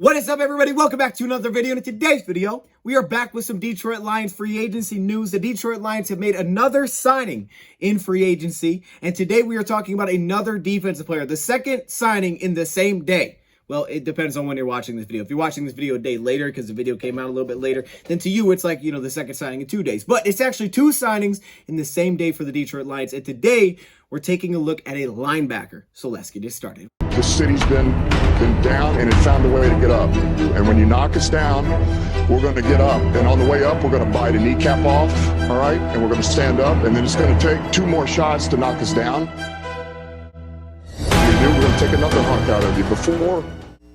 What is up, everybody? Welcome back to another video. In today's video, we are back with some Detroit Lions free agency news. The Detroit Lions have made another signing in free agency, and today we are talking about another defensive player, the second signing in the same day. Well, it depends on when you're watching this video. If you're watching this video a day later, because the video came out a little bit later, then to you, it's like, the second signing in 2 days. But it's actually two signings in the same day for the Detroit Lions. And today, we're taking a look at a linebacker. So let's get it started. The city's been down, and it found a way to get up. And when you knock us down, we're going to get up. And on the way up, we're going to bite a kneecap off, all right? And we're going to stand up, and then it's going to take 2 more shots to knock us down. We're going to take another hunk out of you.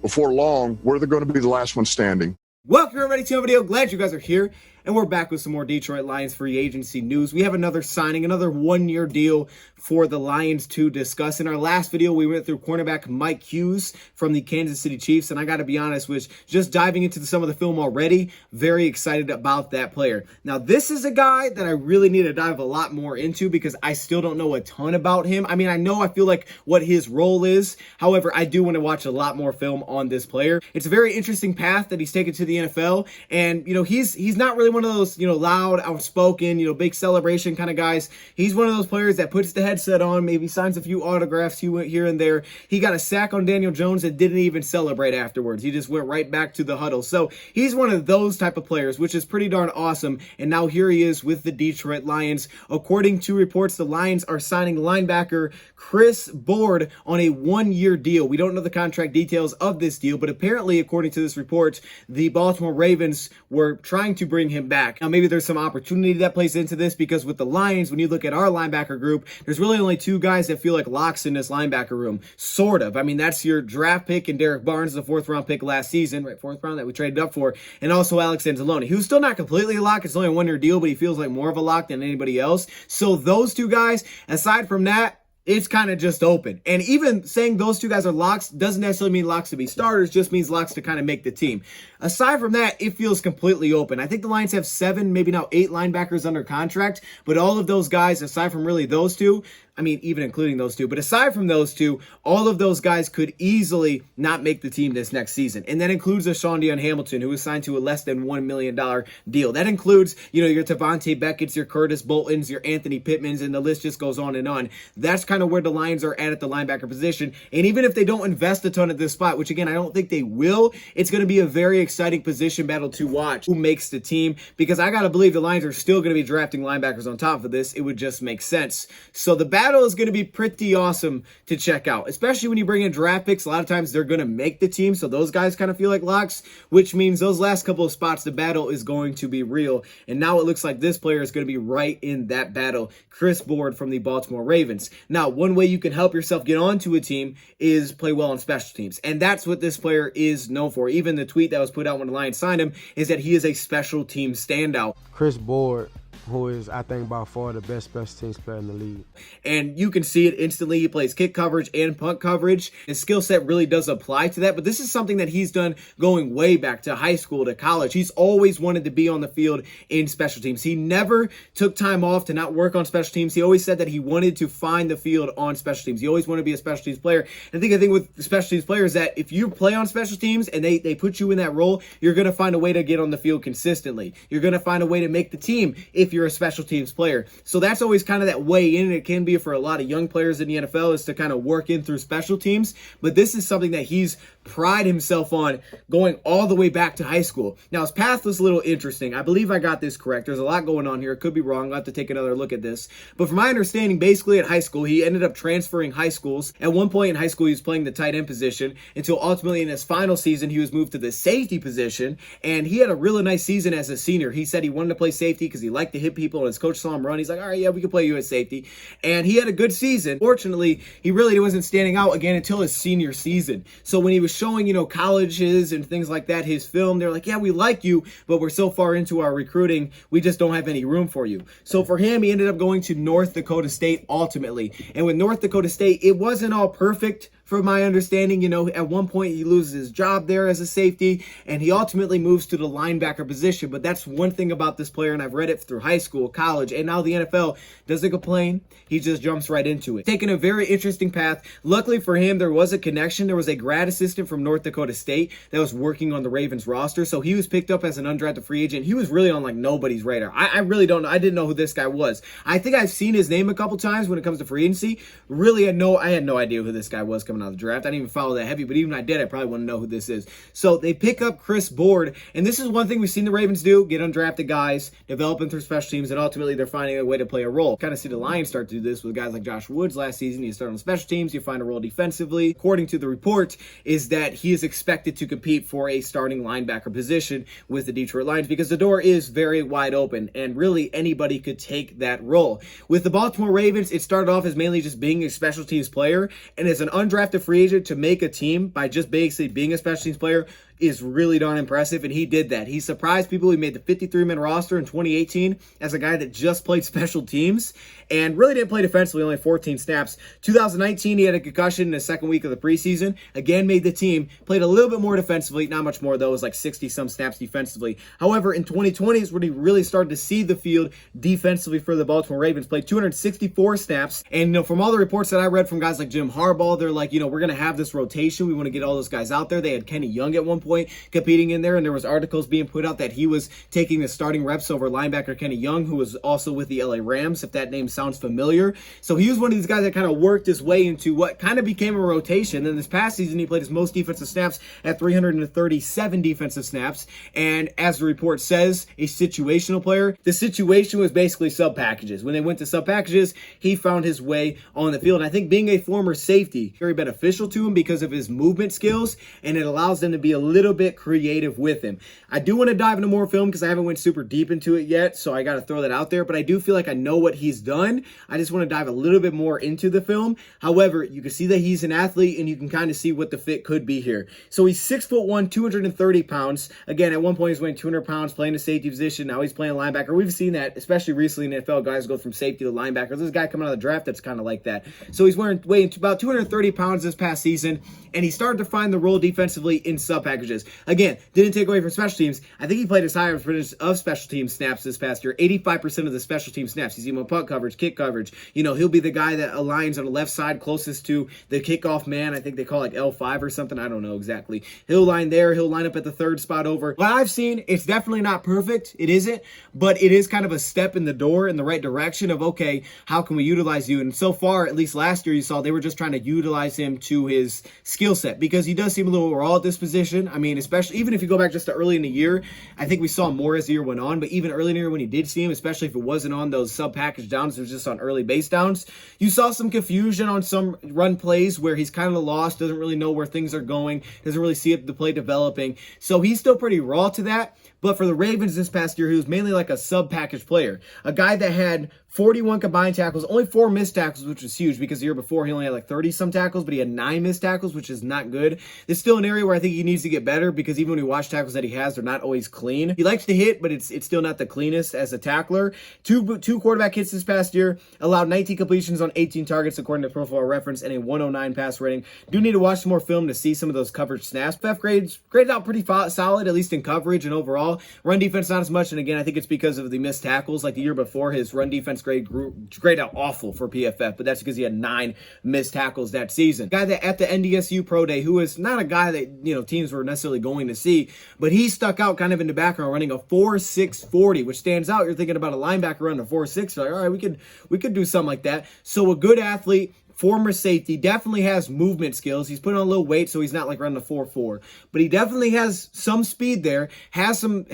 Before long, we're going to be the last one standing. Welcome, everybody, to another video. Glad you guys are here. And we're back with some more Detroit Lions free agency news. We have another signing, another one-year deal for the Lions to discuss. In our last video, we went through cornerback Mike Hughes from the Kansas City Chiefs. And I got to be honest with just diving into some of the film already, very excited about that player. Now, this is a guy that I really need to dive a lot more into because I still don't know a ton about him. I mean, I feel like what his role is. However, I do want to watch a lot more film on this player. It's a very interesting path that he's taken to the NFL. And, he's not really one of those, loud, outspoken, big celebration kind of guys. He's one of those players that puts the headset on, maybe signs a few autographs here and there. He got a sack on Daniel Jones and didn't even celebrate afterwards. He just went right back to the huddle. So he's one of those type of players, which is pretty darn awesome. And now here he is with the Detroit Lions. According to reports, the Lions are signing linebacker Chris Board on a 1-year deal. We don't know the contract details of this deal, but apparently, according to this report, the Baltimore Ravens were trying to bring him back. Now, maybe there's some opportunity that plays into this because with the Lions, when you look at our linebacker group, there's really only 2 guys that feel like locks in this linebacker room. Sort of. I mean, that's your draft pick and Derek Barnes, the 4th-round pick last season, right? 4th round that we traded up for, and also Alex Anzalone, who's still not completely a lock. It's only a 1-year deal, but he feels like more of a lock than anybody else. So those 2 guys, aside from that, it's kind of just open. And even saying those 2 guys are locks doesn't necessarily mean locks to be starters, just means locks to kind of make the team. Aside from that, it feels completely open. I think the Lions have 7, maybe now 8 linebackers under contract, but all of those guys, aside from really those 2, I mean, even including those 2, but aside from those 2, all of those guys could easily not make the team this next season. And that includes a Sean Dion Hamilton, who was signed to a less than $1 million deal. That includes, your Tavante Beckett's, your Curtis Bolton's, your Anthony Pittman's, and the list just goes on and on. That's kind of where the Lions are at the linebacker position. And even if they don't invest a ton at this spot, which again, I don't think they will, it's going to be a very exciting position battle to watch who makes the team, because I got to believe the Lions are still going to be drafting linebackers on top of this. It would just make sense. So the battle is going to be pretty awesome to check out, especially when you bring in draft picks. A lot of times they're going to make the team, so those guys kind of feel like locks, which means those last couple of spots, the battle is going to be real. And now it looks like this player is going to be right in that battle, Chris Board from the Baltimore Ravens. Now, one way you can help yourself get onto a team is play well on special teams, and that's what this player is known for. Even the tweet that was put out when the Lions signed him is that he is a special team standout. Chris Board, who is, I think, by far the best special teams player in the league. And you can see it instantly. He plays kick coverage and punt coverage. His skill set really does apply to that, but this is something that he's done going way back to high school, to college. He's always wanted to be on the field in special teams. He never took time off to not work on special teams. He always said that he wanted to find the field on special teams. He always wanted to be a special teams player. And I think with special teams players that if you play on special teams and they put you in that role, you're going to find a way to get on the field consistently. You're going to find a way to make the team if you're a special teams player. So that's always kind of that way in. It can be for a lot of young players in the NFL, is to kind of work in through special teams. But this is something that he's prided himself on going all the way back to high school. Now, his path was a little interesting. I believe I got this correct. There's a lot going on here. It could be wrong. I'll have to take another look at this. But from my understanding, basically at high school, he ended up transferring high schools. At one point in high school, he was playing the tight end position until ultimately in his final season, he was moved to the safety position. And he had a really nice season as a senior. He said he wanted to play safety because he liked to hit people, and his coach saw him run. He's like, all right, yeah, we can play you at safety. And he had a good season. Fortunately, he really wasn't standing out again until his senior season. So when he was showing, colleges and things like that, his film, they're like, yeah, we like you, but we're so far into our recruiting, we just don't have any room for you. So for him, he ended up going to North Dakota State ultimately. And with North Dakota State, it wasn't all perfect from my understanding. You know, at one point he loses his job there as a safety, and he ultimately moves to the linebacker position. But that's one thing about this player, and I've read it through high school, college, and now the NFL. Doesn't complain. He just jumps right into it. Taking a very interesting path. Luckily for him, there was a connection. There was a grad assistant from North Dakota State that was working on the Ravens roster, so he was picked up as an undrafted free agent. He was really on like nobody's radar. I really don't know. I didn't know who this guy was. I think I've seen his name a couple times when it comes to free agency. Really, I had no idea who this guy was coming out of the draft. I didn't even follow that heavy, but even if I did, I probably wouldn't know who this is. So they pick up Chris Board, and this is one thing we've seen the Ravens do: get undrafted guys, develop them through special teams, and ultimately they're finding a way to play a role. Kind of see the Lions start to do this with guys like Josh Woods last season. You start on special teams, you find a role defensively. According to the report, is that he is expected to compete for a starting linebacker position with the Detroit Lions because the door is very wide open, and really anybody could take that role. With the Baltimore Ravens, it started off as mainly just being a special teams player, and as an undrafted free agent to make a team by just basically being a special teams player is really darn impressive, and he did that. He surprised people. He made the 53-man roster in 2018 as a guy that just played special teams and really didn't play defensively, only 14 snaps. 2019, he had a concussion in the second week of the preseason. Again, made the team, played a little bit more defensively, not much more though, it was like 60-some snaps defensively. However, in 2020 is when he really started to see the field defensively for the Baltimore Ravens. Played 264 snaps, and from all the reports that I read from guys like Jim Harbaugh, they're like, we're going to have this rotation. We want to get all those guys out there. They had Kenny Young at one point competing in there, and there was articles being put out that he was taking the starting reps over linebacker Kenny Young, who was also with the LA Rams, if that name sounds familiar. So he was one of these guys that kind of worked his way into what kind of became a rotation. And this past season, he played his most defensive snaps at 337 defensive snaps, and as the report says, a situational player. The situation was basically sub packages. When they went to sub packages, he found his way on the field, and I think being a former safety, very beneficial to him because of his movement skills, and it allows them to be a little bit creative with him. I do want to dive into more film because I haven't went super deep into it yet, so I got to throw that out there, but I do feel like I know what he's done. I just want to dive a little bit more into the film. However, you can see that he's an athlete, and you can kind of see what the fit could be here. So he's 6'1", 230 pounds. Again, at one point he's weighing 200 pounds, playing the safety position. Now he's playing linebacker. We've seen that, especially recently in the NFL, guys go from safety to linebacker. There's a guy coming out of the draft that's kind of like that. So he's weighing about 230 pounds this past season, and he started to find the role defensively in sub packages. Again, didn't take away from special teams. I think he played his higher percentage of special team snaps this past year. 85% of the special team snaps. He's even punt coverage, kick coverage. He'll be the guy that aligns on the left side closest to the kickoff man. I think they call it like L5 or something. I don't know exactly. He'll line there. He'll line up at the third spot over. What I've seen, it's definitely not perfect. It isn't, but it is kind of a step in the door in the right direction of, okay, how can we utilize you? And so far, at least last year, you saw they were just trying to utilize him to his skill set because he does seem a little raw at this position. I mean, especially even if you go back just to early in the year, I think we saw more as the year went on, but even early in the year when you did see him, especially if it wasn't on those sub-package downs, it was just on early base downs, you saw some confusion on some run plays where he's kind of lost, doesn't really know where things are going, doesn't really see the play developing. So he's still pretty raw to that. But for the Ravens this past year, he was mainly like a sub-package player, a guy that had 41 combined tackles, only 4 missed tackles, which was huge because the year before he only had like 30-some tackles, but he had 9 missed tackles, which is not good. It's still an area where I think he needs to get better because even when you watch tackles that he has, they're not always clean. He likes to hit, but it's still not the cleanest as a tackler. Two quarterback hits this past year, allowed 19 completions on 18 targets according to Pro Football Reference, and a 109 pass rating. Do need to watch some more film to see some of those coverage snaps. FF graded out pretty solid, at least in coverage and overall. Run defense not as much, and again, I think it's because of the missed tackles. Like the year before, his run defense grade out awful for PFF, but that's because he had 9 missed tackles that season. Guy that at the NDSU Pro Day, who is not a guy that teams were necessarily going to see, but he stuck out kind of in the background, running a 4.6 40, which stands out. You're thinking about a linebacker running a 4.6, like, all right, we could do something like that. So a good athlete. Former safety, definitely has movement skills. He's putting on a little weight, so he's not like running a 4.4. But he definitely has some speed there, has some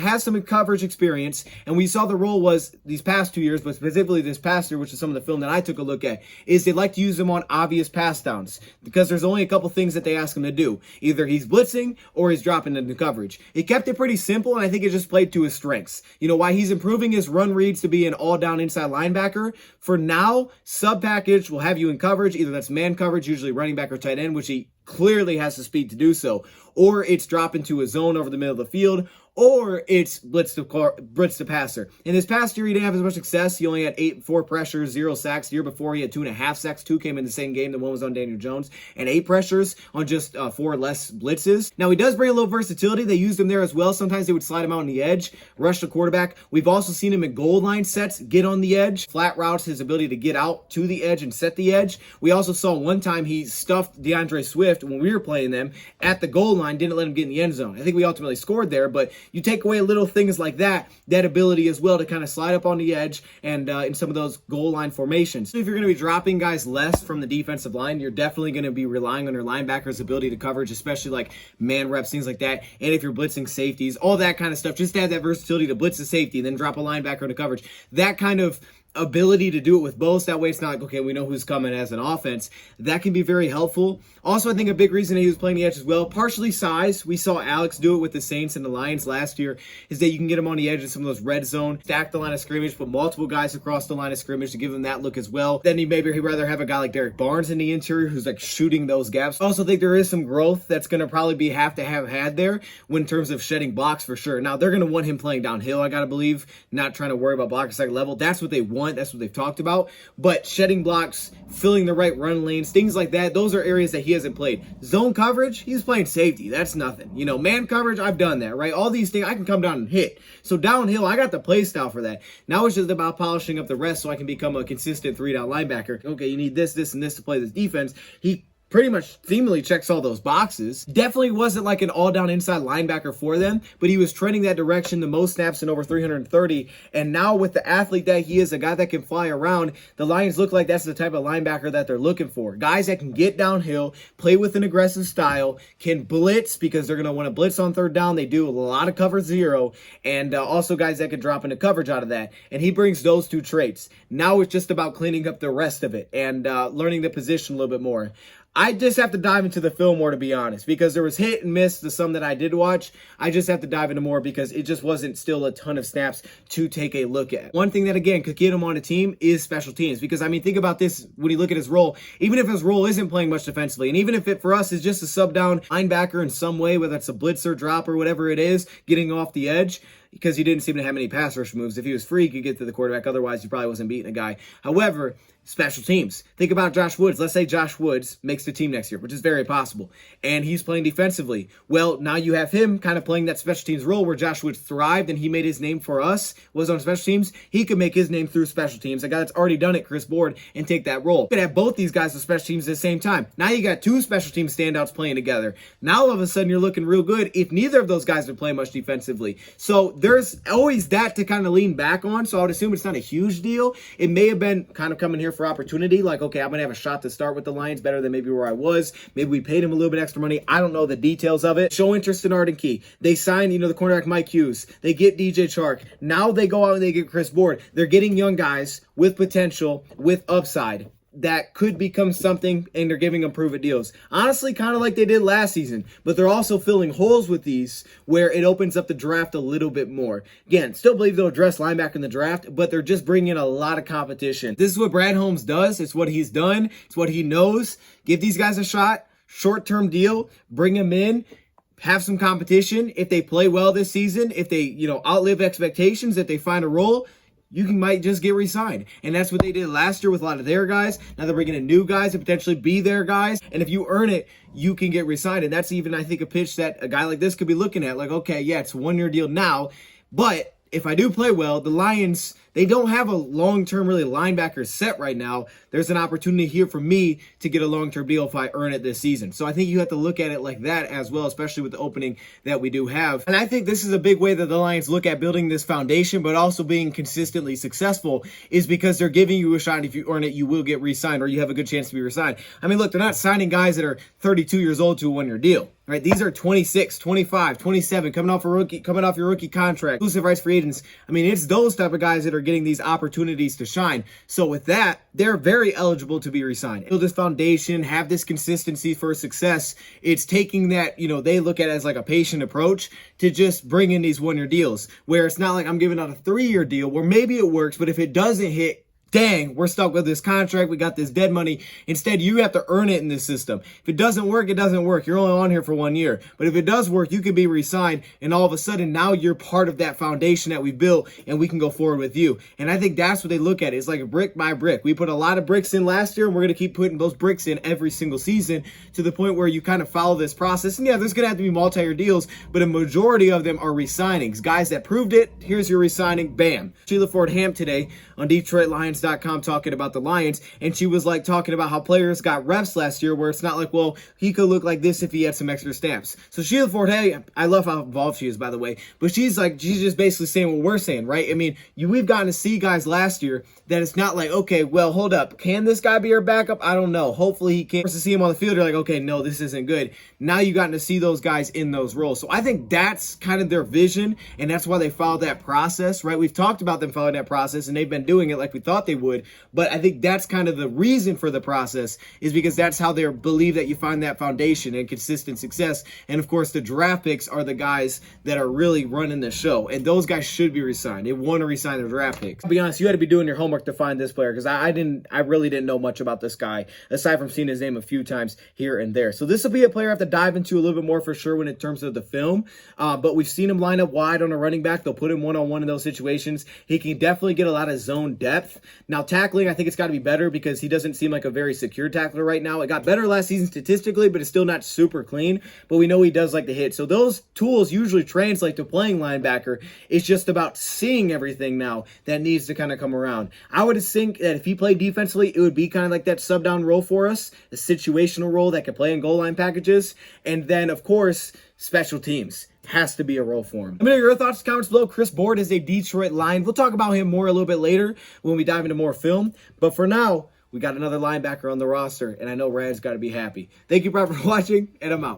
coverage experience. And we saw the role was these past 2 years, but specifically this past year, which is some of the film that I took a look at, is they like to use him on obvious pass downs because there's only a couple things that they ask him to do. Either he's blitzing or he's dropping into coverage. He kept it pretty simple, and I think it just played to his strengths. Why he's improving his run reads to be an all-down inside linebacker. For now, sub-package will have you in coverage. Either that's man coverage, usually running back or tight end, which he clearly has the speed to do so, or it's drop into a zone over the middle of the field, or it's blitz to passer. In this past year, he didn't have as much success. He only had 4 pressures, 0 sacks. The year before, he had 2.5 sacks. 2 came in the same game. The one was on Daniel Jones. And 8 pressures on just 4 less blitzes. Now, he does bring a little versatility. They used him there as well. Sometimes they would slide him out on the edge, rush the quarterback. We've also seen him in goal line sets, get on the edge, flat routes, his ability to get out to the edge and set the edge. We also saw one time he stuffed DeAndre Swift when we were playing them at the goal line, didn't let him get in the end zone. I think we ultimately scored there, but you take away little things like that ability as well to kind of slide up on the edge and in some of those goal line formations. So if you're going to be dropping guys less from the defensive line, you're definitely going to be relying on your linebackers' ability to coverage, especially like man reps, things like that. And if you're blitzing safeties, all that kind of stuff, just to have that versatility to blitz a safety and then drop a linebacker into coverage, that kind of ability to do it with both. That way it's not like, okay, we know who's coming as an offense. That can be very helpful. Also, I think a big reason he was playing the edge as well, partially size. We saw Alex do it with the Saints and the Lions last year, is that you can get him on the edge of some of those red zone, stack the line of scrimmage, put multiple guys across the line of scrimmage to give him that look as well. Then he'd rather have a guy like Derek Barnes in the interior who's like shooting those gaps. I also think there is some growth that's going to probably have to have had there in terms of shedding blocks for sure. Now, they're going to want him playing downhill, I got to believe, not trying to worry about blocking second level. That's what they want. That's what they've talked about. But shedding blocks, filling the right run lanes, things like that, those are areas that he hasn't played. Zone coverage, he's playing safety. That's nothing. You know, man coverage, I've done that, right? All these things, I can come down and hit. So downhill, I got the play style for that. Now it's just about polishing up the rest so I can become a consistent 3-down linebacker. Okay, you need this, this, and this to play this defense. He pretty much seemingly checks all those boxes. Definitely wasn't like an all-down inside linebacker for them, but he was trending that direction, the most snaps in over 330. And now with the athlete that he is, a guy that can fly around, the Lions look like that's the type of linebacker that they're looking for. Guys that can get downhill, play with an aggressive style, can blitz because they're going to want to blitz on third down. They do a lot of cover zero, and also guys that can drop into coverage out of that. And he brings those 2 traits. Now it's just about cleaning up the rest of it and learning the position a little bit more. I just have to dive into the film more, to be honest, because there was hit and miss, the some that I did watch. I just have to dive into more because it just wasn't still a ton of snaps to take a look at. One thing that, again, could get him on a team is special teams, because, I mean, think about this when you look at his role. Even if his role isn't playing much defensively, and even if it, for us, is just a sub-down linebacker in some way, whether it's a blitzer, drop, or whatever it is, getting off the edge, because he didn't seem to have many pass rush moves. If he was free, he could get to the quarterback. Otherwise, he probably wasn't beating a guy. However, special teams. Think about Josh Woods. Let's say Josh Woods makes the team next year, which is very possible, and he's playing defensively. Well, now you have him kind of playing that special teams role where Josh Woods thrived and he made his name for us, was on special teams. He could make his name through special teams. A guy that's already done it, Chris Board, and take that role. You could have both these guys on special teams at the same time. Now you got 2 special team standouts playing together. Now all of a sudden you're looking real good if neither of those guys are playing much defensively. So there's always that to kind of lean back on. So I would assume it's not a huge deal. It may have been kind of coming here for opportunity. Like, okay, I'm going to have a shot to start with the Lions better than maybe where I was. Maybe we paid him a little bit extra money. I don't know the details of it. Show interest in Arden Key. They signed, the cornerback Mike Hughes. They get DJ Chark. Now they go out and they get Chris Board. They're getting young guys with potential, with upside that could become something, and they're giving them prove-it deals. Honestly, kind of like they did last season, but they're also filling holes with these where it opens up the draft a little bit more. Again, still believe they'll address linebacker in the draft, but they're just bringing in a lot of competition. This is what Brad Holmes does. It's what he's done. It's what he knows. Give these guys a shot. Short-term deal. Bring them in. Have some competition. If they play well this season, if they, outlive expectations, if they find a role, you might just get re-signed. And that's what they did last year with a lot of their guys. Now they're bringing in new guys to potentially be their guys. And if you earn it, you can get re-signed. And that's even, I think, a pitch that a guy like this could be looking at. Like, okay, yeah, it's a 1-year deal now, but if I do play well, the Lions, they don't have a long-term really linebacker set right now. There's an opportunity here for me to get a long-term deal if I earn it this season. So I think you have to look at it like that as well, especially with the opening that we do have. And I think this is a big way that the Lions look at building this foundation, but also being consistently successful, is because they're giving you a shot. If you earn it, you will get re-signed, or you have a good chance to be re-signed. I mean, look, they're not signing guys that are 32 years old to a 1-year deal. Right? These are 26, 25, 27, coming off your rookie contract, exclusive rights free agents. I mean, it's those type of guys that are getting these opportunities to shine. So with that, they're very eligible to be re-signed. Build this foundation, have this consistency for success. It's taking that, they look at it as like a patient approach to just bring in these 1-year deals, where it's not like I'm giving out a 3-year deal where maybe it works, but if it doesn't hit dang, we're stuck with this contract. We got this dead money. Instead, you have to earn it in this system. If it doesn't work, it doesn't work. You're only on here for 1 year. But if it does work, you can be re-signed. And all of a sudden, now you're part of that foundation that we built and we can go forward with you. And I think that's what they look at. It's like a brick by brick. We put a lot of bricks in last year and we're going to keep putting those bricks in every single season to the point where you kind of follow this process. And yeah, there's going to have to be multi-year deals, but a majority of them are re-signings. Guys that proved it, here's your re-signing, bam. Sheila Ford-Hamp today on DetroitLions.com talking about the Lions, and she was like talking about how players got reps last year where it's not like, well, he could look like this if he had some extra stamps. So Sheila Ford-Hamp, I love how involved she is, by the way, but she's just basically saying what we're saying, right? I mean, we've gotten to see guys last year that it's not like, okay, well, hold up, can this guy be our backup? I don't know. Hopefully he can. To see him on the field, you're like, okay, no, this isn't good. Now you've gotten to see those guys in those roles. So I think that's kind of their vision, and that's why they followed that process, right? We've talked about them following that process, and they've been doing it like we thought they would, but I think that's kind of the reason for the process, is because that's how they believe that you find that foundation and consistent success. And of course, the draft picks are the guys that are really running the show, and those guys should be re-signed. They want to re-sign their draft picks. To be honest, you had to be doing your homework to find this player, because I really didn't know much about this guy, aside from seeing his name a few times here and there. So this will be a player I have to dive into a little bit more for sure when in terms of the film, but we've seen him line up wide on a running back. They'll put him one-on-one in those situations. He can definitely get a lot of zone depth. Now, tackling, I think it's got to be better because he doesn't seem like a very secure tackler right now. It got better last season statistically, but it's still not super clean, but we know he does like to hit. So those tools usually translate to playing linebacker. It's just about seeing everything now that needs to kind of come around. I would think that if he played defensively, it would be kind of like that sub-down role for us, a situational role that could play in goal line packages. And then, of course, special teams has to be a role for him. Let me know your thoughts, comments below. Chris Board is a Detroit Lion. We'll talk about him more a little bit later when we dive into more film. But for now, we got another linebacker on the roster, and I know Rad's got to be happy. Thank you, Brad, for watching, and I'm out.